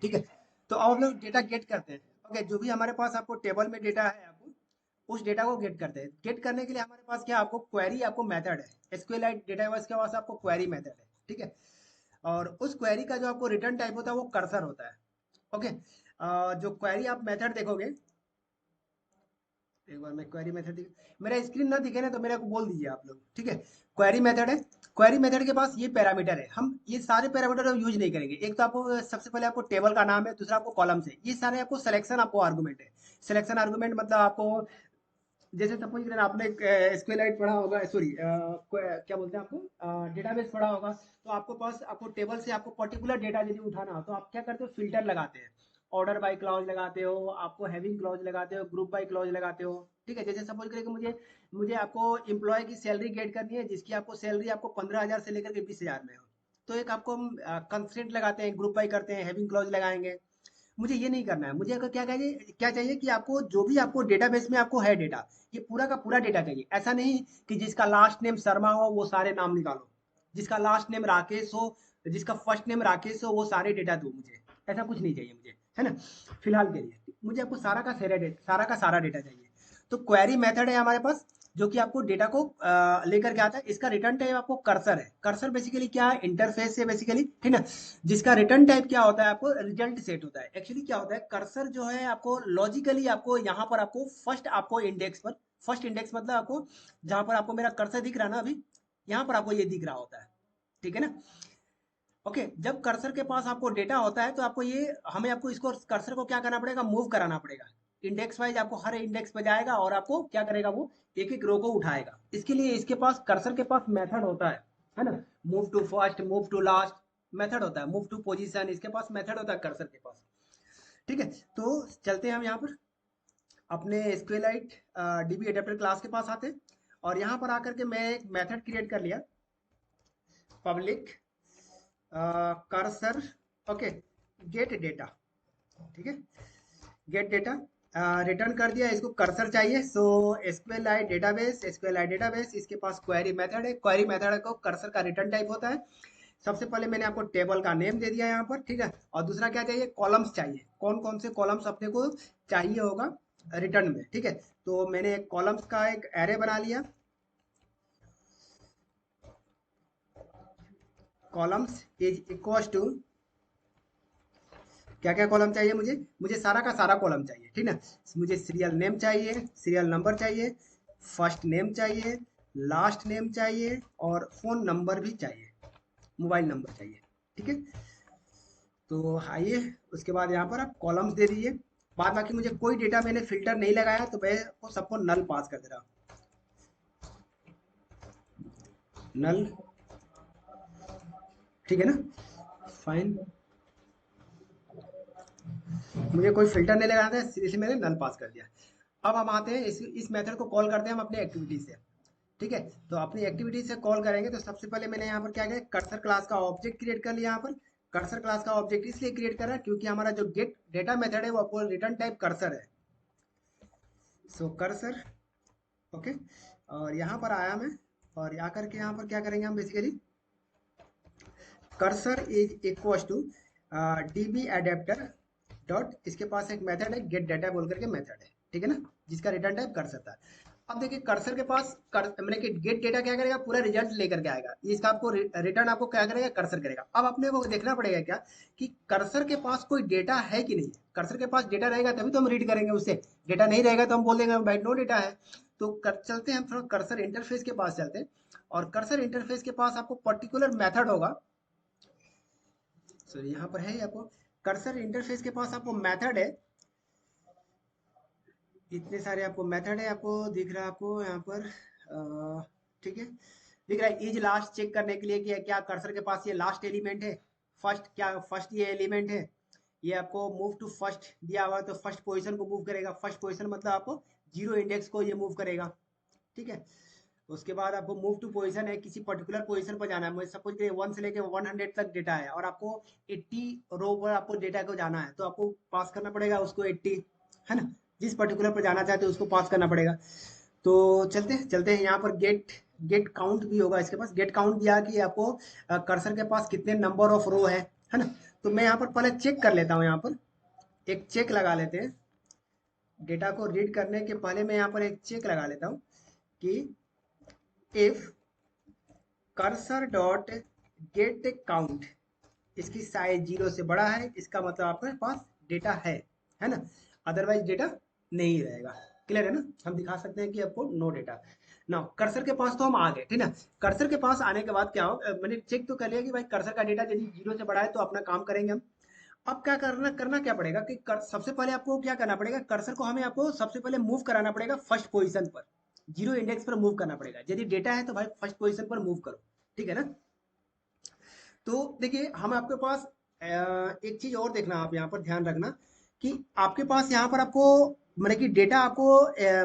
ठीक है। तो अब हम लोग डेटा गेट करते हैं। ओके, जो भी हमारे पास आपको टेबल में डेटा है, आपको उस डेटा को गेट करते हैं। गेट करने के लिए हमारे पास क्या, आपको क्वेरी, आपको मेथड है, एसक्यूएलाइट डेटाबेस के पास आपको क्वेरी मेथड है। ठीक है। और उस क्वेरी का जो आपको रिटर्न टाइप होता है वो कर्सर होता है। ओके। जो क्वेरी आप मेथड देखोगे, एक बार मैं क्वेरी मेथड मेरा स्क्रीन ना दिखे ना तो मेरे को बोल दीजिए आप लोग। ठीक है। क्वेरी मेथड है। क्वेरी मेथड के पास ये पैरामीटर है, हम ये सारे पैरामीटर हम यूज नहीं करेंगे। एक तो आपको सबसे पहले आपको टेबल का नाम है, दूसरा आपको कॉलम्स है, ये सारे आपको सिलेक्शन, आपको आर्गुमेंट है। सिलेक्शन आर्गुमेंट मतलब आपको, जैसे सपोज करें आपने एसक्यूएलाइट पढ़ा होगा, सॉरी क्या बोलते हैं आपको, डेटाबेस पढ़ा होगा, तो आपको पास आपको टेबल से आपको पर्टिकुलर डेटा यदि उठाना हो तो आप क्या करते हो, फिल्टर लगाते हैं। ऑर्डर बाय क्लॉज लगाते हो, आपको हैविंग क्लॉज लगाते हो, ग्रुप बाय क्लॉज लगाते हो। ठीक है। जैसे सपोज करें कि मुझे मुझे आपको एम्प्लॉय की सैलरी गेट करनी है, जिसकी आपको सैलरी आपको 15,000 से लेकर के 20,000 में हो, तो एक आपको हम कंस्ट्रेंट लगाते हैं, ग्रुप बाय करते हैं, हैविंग क्लॉज लगाएंगे। मुझे ये नहीं करना है। मुझे अगर क्या चाहिए कि आपको जो भी आपको डेटाबेस में आपको है डेटा, ये पूरा का पूरा डेटा चाहिए। ऐसा नहीं कि जिसका लास्ट नेम शर्मा हो वो सारे नाम निकालो, जिसका लास्ट नेम राकेश हो, जिसका फर्स्ट नेम राकेश हो वो सारे डेटा दो मुझे। ऐसा कुछ नहीं चाहिए मुझे, है ना। फिलहाल के लिए मुझे आपको सारा का सारा डेटा चाहिए। तो क्वेरी मेथड है हमारे पास, जो कि आपको डेटा को लेकर के आता है। इसका रिटर्न टाइप आपको कर्सर है। कर्सर बेसिकली क्या है, इंटरफेस है बेसिकली, ठीक ना। जिसका रिटर्न टाइप क्या होता है, आपको रिजल्ट सेट होता है। एक्चुअली क्या होता है, कर्सर जो है आपको लॉजिकली आपको यहाँ पर आपको फर्स्ट आपको इंडेक्स पर, फर्स्ट इंडेक्स मतलब आपको जहां पर आपको मेरा कर्सर दिख रहा है ना अभी, यहाँ पर आपको ये दिख रहा होता है। ठीक है ना। ओके। जब कर्सर के पास आपको डेटा होता है तो आपको ये, हमें आपको इसको कर्सर को क्या करना पड़ेगा, मूव कराना पड़ेगा। इंडेक्स वाइज आपको हर इंडेक्स पे जाएगा और आपको क्या करेगा, वो एक एक रो को उठाएगा। इसके लिए इसके पास, कर्सर के पास मेथड होता है ना। Move to first, move to last, method होता है। मूव टू पोजीशन, इसके पास मेथड होता है कर्सर के पास। ठीक है। तो चलते हैं हम यहाँ पर अपने SQLite DB एडेप्टर क्लास के पास आते हैं। और यहाँ पर आकर के मैं एक मेथड क्रिएट कर लिया, public cursor, okay, gate data. ठीक है। गेट डेटा रिटर्न कर दिया, इसको कर्सर चाहिए। सो SQLite डेटाबेस, इसके पास क्वेरी मेथड है। क्वेरी मेथड को कर्सर का रिटर्न टाइप होता है। सबसे पहले मैंने आपको टेबल का नेम दे दिया यहाँ पर, ठीक है। और दूसरा क्या चाहिए, कॉलम्स चाहिए। कौन कौन से कॉलम्स अपने को चाहिए होगा रिटर्न में, ठीक है। तो मैंने एक कॉलम्स का एक एरे बना लिया। कॉलम्स इज इक्वल टू, क्या क्या कॉलम चाहिए मुझे, मुझे सारा का सारा कॉलम चाहिए, ठीक ना। मुझे सीरियल नेम चाहिए, सीरियल नंबर चाहिए, फर्स्ट नेम चाहिए, लास्ट नेम चाहिए, और फोन नंबर भी चाहिए, मोबाइल नंबर चाहिए। ठीक है। तो आइए, उसके बाद यहाँ पर आप कॉलम्स दे दीजिए। बाद बाकी मुझे कोई डेटा मैंने फिल्टर नहीं लगाया, तो मैं वो सबको नल पास कर दे रहा हूँ। नल, ठीक है ना, फाइन। मुझे कोई फिल्टर नहीं लगाना था, इसलिए मैंने नल पास कर दिया। अब हम आते हैं इस मेथड को कॉल करते हैं हम अपने एक्टिविटी से। ठीक है। तो अपनी एक्टिविटी से कॉल करेंगे तो सबसे पहले मैंने यहाँ पर क्या किया, कर्सर क्लास का ऑब्जेक्ट क्रिएट कर लिया। यहाँ पर कर्सर क्लास का ऑब्जेक्ट इसलिए क्रिएट करा क्योंकि हमारा जो गेट डेटा मेथड है वो आपको रिटर्न टाइप कर्सर है। सो कर्सर, ओके। और यहाँ पर आया मैं, और आकर के यहाँ पर क्या करेंगे हम basically, cursor is equal to DB adapter dot, इसके पास एक मेथड है गेट डाटा बोल करके मेथड है, ठीक है ना, जिसका रिटर्न टाइप कर्सर था। अब देखिए कर्सर के पास मैंने कि गेट डेटा क्या करेगा, पूरा रिजल्ट लेकर के आएगा। इसका आपको रिटर्न आपको क्या करेगा, कर्सर करेगा। अब अपने को देखना पड़ेगा क्या कि कर्सर के पास कोई डेटा है कि नहीं। कर्सर के पास डेटा रहेगा तभी तो हम रीड करेंगे उससे, डेटा नहीं रहेगा तो हम बोल देंगे भाई नो डेटा है। तो चलते हैं हम थोड़ा कर्सर इंटरफेस के पास चलते हैं। और कर्सर इंटरफेस के पास आपको पर्टिकुलर मेथड होगा। सॉरी, यहाँ पर है आपको कर्सर इंटरफेस के पास आपको मेथड है। इतने सारे आपको मेथड है, आपको दिख रहा है आपको यहाँ पर, ठीक है, दिख रहा है। इज लास्ट चेक करने के लिए कि क्या कर्सर के पास ये लास्ट एलिमेंट है, फर्स्ट, क्या फर्स्ट ये एलिमेंट है। ये आपको मूव टू फर्स्ट दिया हुआ है तो फर्स्ट पोजीशन को मूव करेगा। फर्स्ट पोजीशन मतलब आपको जीरो इंडेक्स को ये मूव करेगा। ठीक है। उसके बाद आपको मूव टू पोजीशन है, किसी पर्टिकुलर पोजीशन पर जाना है। मुझे सपोज करिए 1 से लेके 100 तक डेटा है और आपको 80 रो पर आपको डेटा को जाना है, तो आपको पास करना पड़ेगा उसको 80, है ना। जिस पर्टिकुलर पर जाना चाहते हैं उसको पास करना पड़ेगा। तो चलते हैं यहाँ पर गेट काउंट भी होगा इसके पास। गेट काउंट दिया कि आपको कर्सर के पास कितने नंबर ऑफ रो है ना। तो मैं यहाँ पर पहले चेक कर लेता हूँ, यहाँ पर एक चेक लगा लेते हैं। डेटा को रीड करने के पहले मैं यहाँ पर एक चेक लगा लेता हूँ कि if cursor dot gate count, इसकी साइज 0 से बड़ा है, इसका मतलब आपके पास डेटा है ना, अदरवाइज डेटा नहीं रहेगा। क्लियर है ना, हम दिखा सकते हैं कि आपको नो डेटा। ना कर्सर के पास तो हम आ गए, ठीक ना। कर्सर के पास आने के बाद क्या हो, मैंने चेक तो कर लिया कि भाई कर्सर का डेटा यदि 0 से बड़ा है तो अपना काम करेंगे हम। अब क्या करना क्या पड़ेगा कि सबसे पहले आपको क्या करना पड़ेगा, कर्सर को हमें आपको सबसे पहले मूव कराना पड़ेगा फर्स्ट पोजीशन पर, 0 इंडेक्स पर मूव करना पड़ेगा। यदि डेटा है तो भाई फर्स्ट पोजीशन पर मूव करो, ठीक है ना। तो देखिए हम आपके पास एक चीज और देखना, आप यहाँ पर ध्यान रखना कि आपके पास यहाँ पर आपको मतलब कि डेटा आपको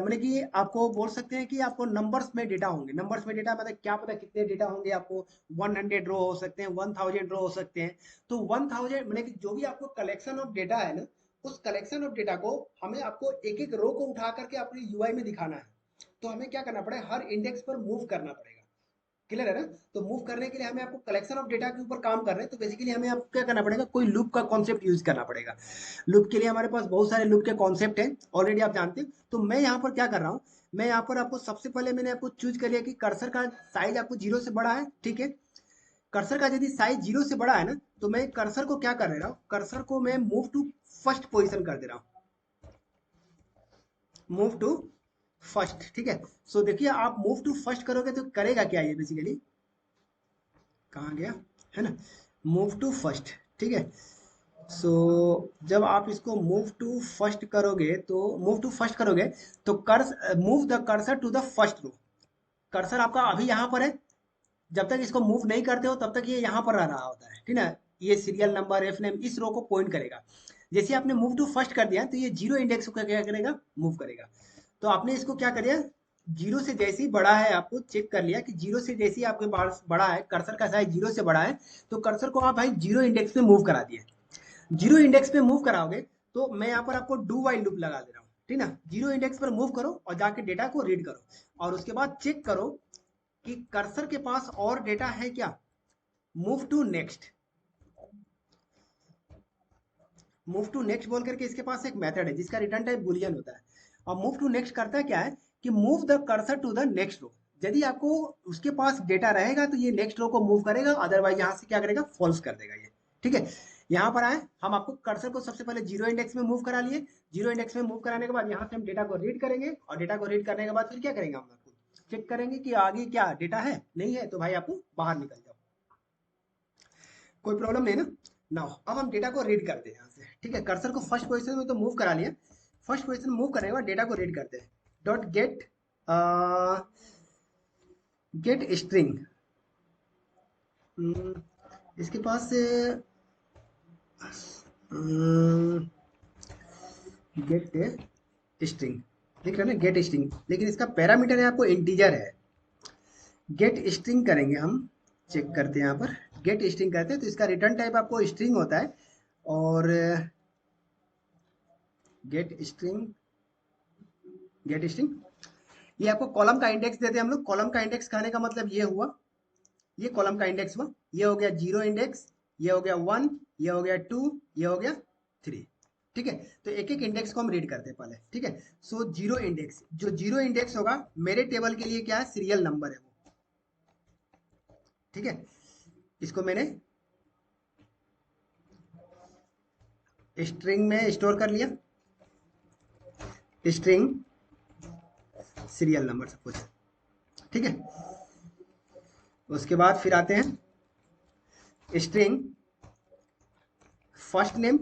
मतलब कि आपको बोल सकते हैं कि आपको नंबर्स में डेटा होंगे। नंबर्स में डेटा मतलब क्या पता कितने डेटा होंगे आपको, 100 रो हो सकते हैं, 1000 रो हो सकते हैं। तो 1000 मतलब कि जो भी आपको कलेक्शन ऑफ डेटा है ना, उस कलेक्शन ऑफ डेटा को हमें आपको एक एक रो को उठा करके अपने यूआई में दिखाना है। तो हमें क्या करना पड़ेगा, हर इंडेक्स पर मूव करना पड़ेगा। क्लियर है ना। तो मूव करने के लिए हमें आपको कलेक्शन ऑफ डेटा के ऊपर काम कर रहे हैं, तो बेसिकली हमें आपको क्या करना पड़ेगा, कोई लूप का कॉन्सेप्ट यूज करना पड़ेगा। लूप के लिए हमारे पास बहुत सारे लूप के कॉन्सेप्ट हैं, ऑलरेडी आप जानते हैं। तो मैं यहाँ पर क्या कर रहा हूँ, मैं यहाँ पर आपको सबसे पहले मैंने आपको चूज कर लिया कि कर्सर का साइज आपको 0 से बड़ा है, ठीक है। कर्सर का यदि साइज 0 से बड़ा है ना, तो मैं कर्सर को क्या कर रहा हूँ, कर्सर को मैं मूव टू फर्स्ट पोजिशन कर दे रहा हूँ, मूव टू फर्स्ट, ठीक है। सो देखिए आप मूव टू फर्स्ट करोगे तो करेगा क्या ये बेसिकली, कहाँ गया, है ना, मूव टू फर्स्ट, ठीक है। सो जब आप इसको मूव टू फर्स्ट करोगे, तो मूव टू फर्स्ट करोगे तो कर्स move the cursor to the first row. Cursor आपका अभी यहाँ पर है, जब तक इसको मूव नहीं करते हो तब तक ये यहाँ पर रह रहा होता है, ठीक ना। ये सीरियल नंबर एफ नेम इस रो को पॉइंट करेगा। जैसे आपने मूव टू फर्स्ट कर दिया तो ये 0 इंडेक्स को क्या करेगा, मूव करेगा। तो आपने इसको क्या कर दिया, 0 से जैसे ही बड़ा है, आपको चेक कर लिया कि 0 से जैसे ही आपके पास बड़ा है, कर्सर का साइज 0 से बड़ा है, तो कर्सर को आप भाई 0 इंडेक्स पे मूव करा दिए। 0 इंडेक्स पे मूव कराओगे तो मैं यहाँ पर आपको डू वाइल लूप लगा दे रहा हूँ, ठीक ना। 0 इंडेक्स पर मूव करो और जाके डेटा को रीड करो, और उसके बाद चेक करो कि कर्सर के पास और डेटा है क्या। Move to next, move to next बोल करके इसके पास एक मेथड है जिसका रिटर्न टाइप बुलियन होता है। और मूव टू नेक्स्ट करता है क्या है कि move the cursor to the next row. यदि आपको उसके पास डेटा रहेगा तो ये नेक्स्ट रो को मूव करेगा, अदरवाइज यहाँ से क्या करेगा, फॉल्स कर देगा ये, ठीक है। यहाँ पर आए, हम आपको कर्सर को सबसे पहले 0 इंडेक्स में मूव करा लिए। 0 इंडेक्स में मूव कराने के बाद यहाँ से हम डेटा को रीड करेंगे, और डेटा को रीड करने के बाद फिर क्या करेंगे, हम आपको चेक करेंगे कि आगे क्या डेटा है, नहीं है तो भाई आपको बाहर निकल जाओ, कोई प्रॉब्लम नहीं ना। नाउ अब हम डेटा को रीड करते हैं यहाँ से, ठीक है। कर्सर को फर्स्ट पोजीशन में तो मूव करा लिया, फर्स्ट पोजीशन मूव करने के बाद डेटा को रीड करते हैं। डॉट गेट गेट स्ट्रिंग, इसके पास गेट स्ट्रिंग लिख रहे हैं ना, गेट स्ट्रिंग, लेकिन इसका पैरामीटर है आपको इंटीजर है। गेट स्ट्रिंग करेंगे हम, चेक करते हैं यहाँ पर गेट स्ट्रिंग करते हैं तो इसका रिटर्न टाइप आपको स्ट्रिंग होता है। और गेट स्ट्रिंग, गेट स्ट्रिंग ये आपको कॉलम का इंडेक्स देते हैं हम लोग। कॉलम का इंडेक्स कहने का मतलब ये हुआ, ये कॉलम का इंडेक्स हुआ, ये हो गया 0 इंडेक्स, ये हो गया 1, ये हो गया 2, ये हो गया 3, ठीक है। तो एक एक इंडेक्स को हम रीड करते हैं पहले, ठीक है। सो 0 इंडेक्स, जो 0 इंडेक्स होगा मेरे टेबल के लिए क्या है, सीरियल नंबर है वो, ठीक है। इसको मैंने स्ट्रिंग में स्टोर कर लिया, स्ट्रिंग सीरियल नंबर सब कुछ, ठीक है। उसके बाद फिर आते हैं string first name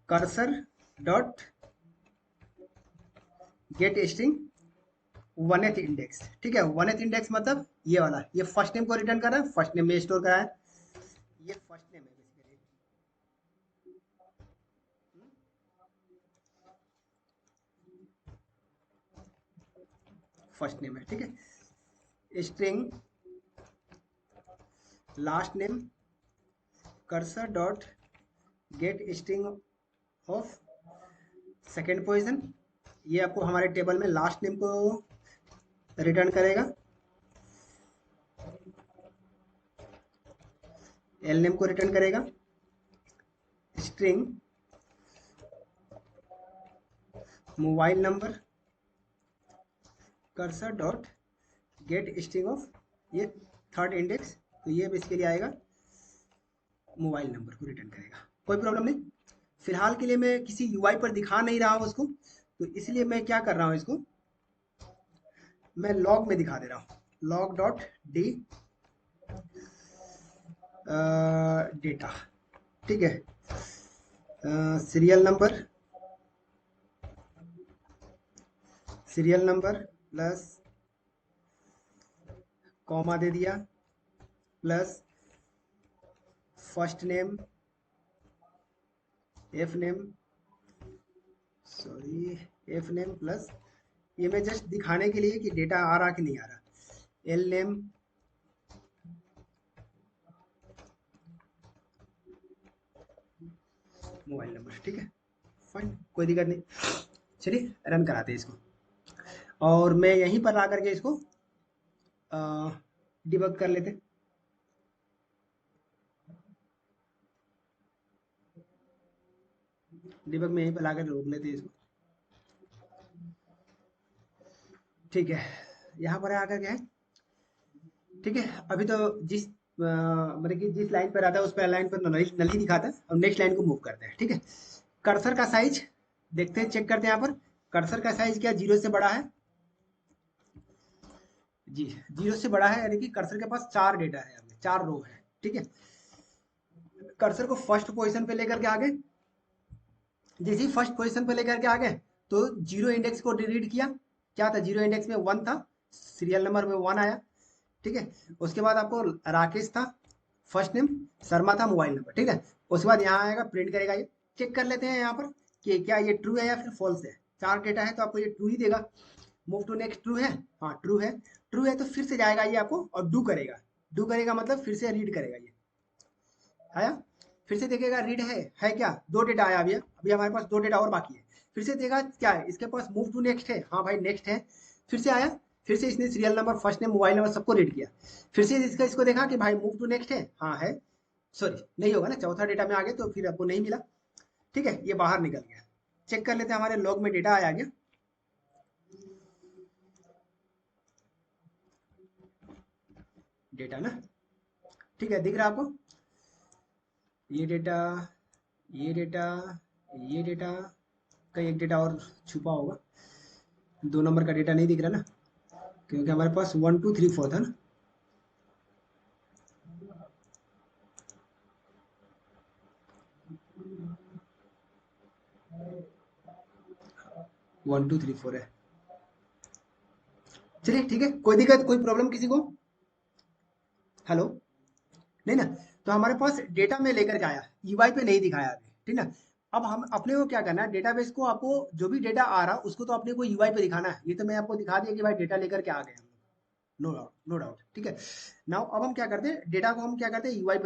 cursor dot get string oneth index, ठीक है। वनेथ इंडेक्स मतलब ये वाला, ये फर्स्ट नेम को रिटर्न कर रहा है, फर्स्ट नेम में स्टोर करा है, ये फर्स्ट नेम है बेसिकली, फर्स्ट नेम है, ठीक है। String last name cursor dot get string of second position, ये आपको हमारे टेबल में लास्ट नेम को रिटर्न करेगा, एल नेम को रिटर्न करेगा, string mobile number cursor dot get string of, ये थर्ड इंडेक्स, तो ये इसके लिए आएगा मोबाइल नंबर को रिटर्न करेगा, कोई प्रॉब्लम नहीं। फिलहाल के लिए मैं किसी यूआई पर दिखा नहीं रहा हूँ उसको, तो इसलिए मैं क्या कर रहा हूँ, इसको मैं लॉग में दिखा दे रहा हूँ, लॉग डॉट डी डेटा, ठीक है। सीरियल नंबर प्लस कॉमा दे दिया plus first name F name plus, ये मैं जस्ट दिखाने के लिए कि डेटा आ रहा कि नहीं आ रहा, एल नेम मोबाइल नंबर, ठीक है, फाइन, कोई दिक्कत नहीं। चलिए रन कराते हैं इसको, और मैं यहीं पर ला करके इसको डिबग कर लेते। डिबग में यहीं पर ला कर रोक लेते इसको, ठीक है। यहाँ पर आकर के है, ठीक है। अभी तो जिस मतलब कि जिस लाइन पर आता है उस पर लाइन पर नल ही दिखाता है, और नेक्स्ट लाइन को मूव करते हैं, ठीक है। कर्सर का साइज देखते हैं, चेक करते हैं। यहाँ पर कर्सर का साइज क्या 0 से बड़ा है जी, 0 से बड़ा है, यानी कि कर्सर के पास 4 डेटा है, 4 रो है, ठीक है। कर्सर को फर्स्ट पोजीशन पे लेकर के आगे, जैसे ही फर्स्ट पोजीशन पे लेकर के आगे, तो 0 इंडेक्स को डिलीट किया, क्या था 0 इंडेक्स में 1 था, सीरियल नंबर में 1 आया, ठीक है। उसके बाद आपको राकेश था फर्स्ट नेम, शर्मा था मोबाइल नंबर, ठीक है। उसके बाद यहाँ आएगा प्रिंट करेगा, ये चेक कर लेते हैं यहाँ पर कि क्या ये ट्रू है या फिर फॉल्स है। 4 डेटा है तो आपको ये ट्रू ही देगा। मूव टू नेक्स्ट, ट्रू है, हाँ ट्रू है। ट्रू है तो फिर से जाएगा ये आपको और डू करेगा मतलब फिर से रीड करेगा, ये आया, फिर से देखेगा रीड है क्या, 2 डेटा आया अभी, अभी हमारे पास 2 डेटा और बाकी है। फिर से देगा क्या है इसके पास, मूव टू नेक्स्ट है, हाँ भाई नेक्स्ट है, फिर से आया, फिर से इसने serial number first name mobile number सबको रीड किया, फिर से इसको देखा कि भाई मूव टू नेक्स्ट है, हाँ है, सॉरी नहीं होगा ना, चौथा डेटा में आ गया तो फिर आपको नहीं मिला, ठीक है, ये बाहर निकल गया। चेक कर लेते हैं, हमारे लॉग में डेटा आ गया, डेटा ना, ठीक है, दिख रहा है आपको, ये डेटा, ये डेटा, ये डेटा, कहीं एक डेटा और छुपा होगा, 2 नंबर का डेटा नहीं दिख रहा ना, क्योंकि हमारे पास 1 2 3 4 था ना, 1 2 3 4 है। चलिए ठीक है, कोई दिक्कत, कोई प्रॉब्लम किसी को, हेलो, नहीं ना। तो हमारे पास डेटा में लेकर के आया, यूआई पे नहीं दिखाया अभी, ठीक ना। अब हम अपने को क्या करना है, डेटाबेस को आपको जो भी डेटा आ रहा उसको तो अपने को यूआई पे दिखाना है। ये तो मैं आपको दिखा दिया कि भाई डेटा लेकर के आ गए हम, नो डाउट, नो डाउट, ठीक है। नाउ अब हम क्या करते हैं, डेटा को हम क्या करते हैं यूआई